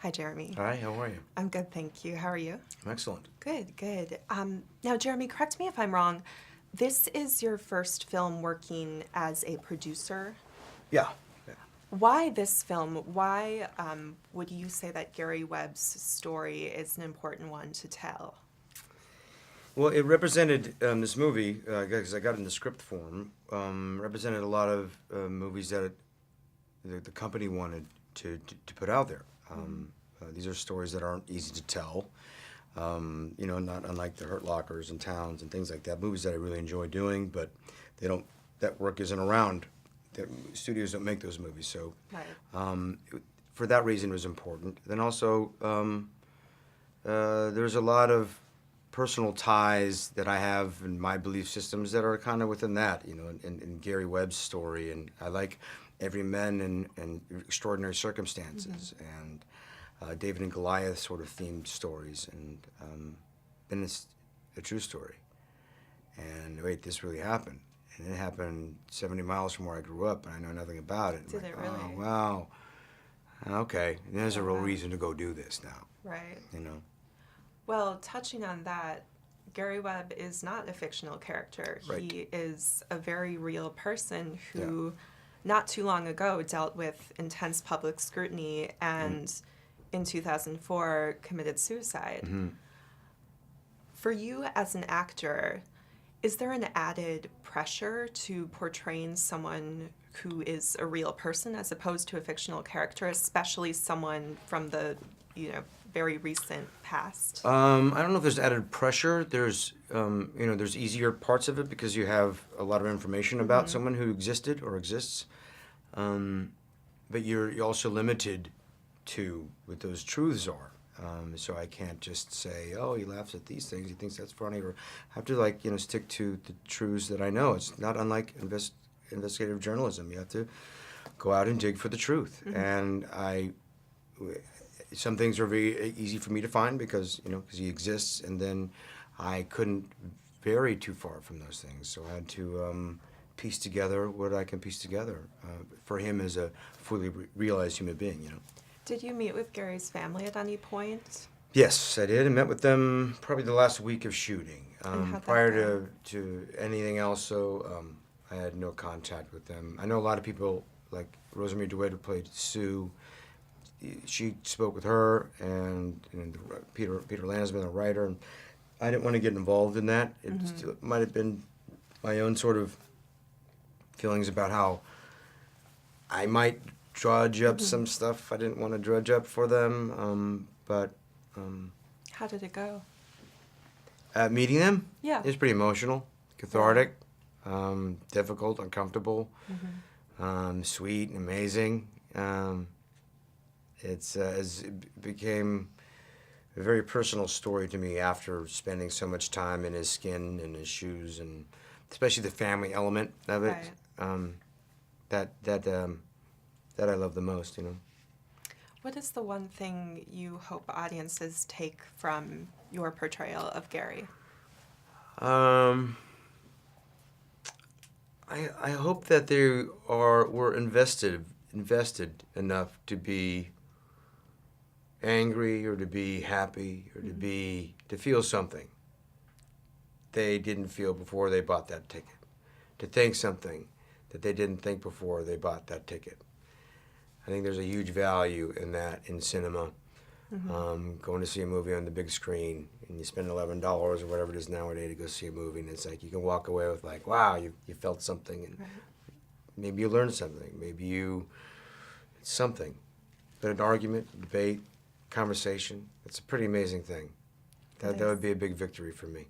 Hi, Jeremy. Hi, how are you? I'm good, thank you. How are you? I'm excellent. Good, good. Now, Jeremy, correct me if I'm wrong. This is your first film working as a producer. Yeah. Why this film? Why would you say that Gary Webb's story is an important one to tell? Well, it represented this movie, because I got it in the script form, represented a lot of movies that the company wanted to put out there. These are stories that aren't easy to tell, not unlike the Hurt Lockers and Towns and things like that. Movies that I really enjoy doing, but that work isn't around. The studios don't make those movies, so Right. for that reason it was important. Then also, there's a lot of personal ties that I have in my belief systems that are kind of within that, in Gary Webb's story. And I like Every Man in Extraordinary Circumstances and David and Goliath sort of themed stories. And then it's a true story. And wait, this really happened. And it happened 70 miles from where I grew up, and I know nothing about it. Did it really? Oh, wow. Okay, there's a real wow. reason to go do this now. Right. You know. Well, touching on that, Gary Webb is not a fictional character. Right. He is a very real person who, not too long ago, dealt with intense public scrutiny and, in 2004, committed suicide. Mm-hmm. For you as an actor, is there an added pressure to portraying someone who is a real person as opposed to a fictional character, especially someone from the, very recent past? I don't know if there's added pressure. There's easier parts of it because you have a lot of information about someone who existed or exists. But you're also limited to what those truths are. So I can't just say, oh, he laughs at these things, he thinks that's funny, or I have to stick to the truths that I know. It's not unlike investigative journalism. You have to go out and dig for the truth. And some things are very easy for me to find because he exists, and then I couldn't vary too far from those things. So I had to piece together what I can piece together for him as a fully realized human being, Did you meet with Gary's family at any point? Yes, I did. I met with them probably the last week of shooting. And how'd that Prior go? to anything else, so I had no contact with them. I know a lot of people, like Rosemary DeWitt, who played Sue. She spoke with her, and Peter Landsman, the writer, and I didn't want to get involved in that. It might have been my own sort of feelings about how I might drudge up some stuff I didn't want to drudge up for them, but How did it go? meeting them, Yeah. it was pretty emotional, cathartic, difficult, uncomfortable, sweet, amazing. It became a very personal story to me after spending so much time in his skin and his shoes, and especially the family element of it. Right. That I love the most, What is the one thing you hope audiences take from your portrayal of Gary? I hope that they were invested enough to be angry or to be happy or to feel something they didn't feel before they bought that ticket, to think something that they didn't think before they bought that ticket. I think there's a huge value in that in cinema. Going to see a movie on the big screen, and you spend $11 or whatever it is nowadays to go see a movie, and it's like you can walk away with like, wow, you felt something, and maybe you learned something, it's something. But an argument, debate, conversation, it's a pretty amazing thing. That would be a big victory for me.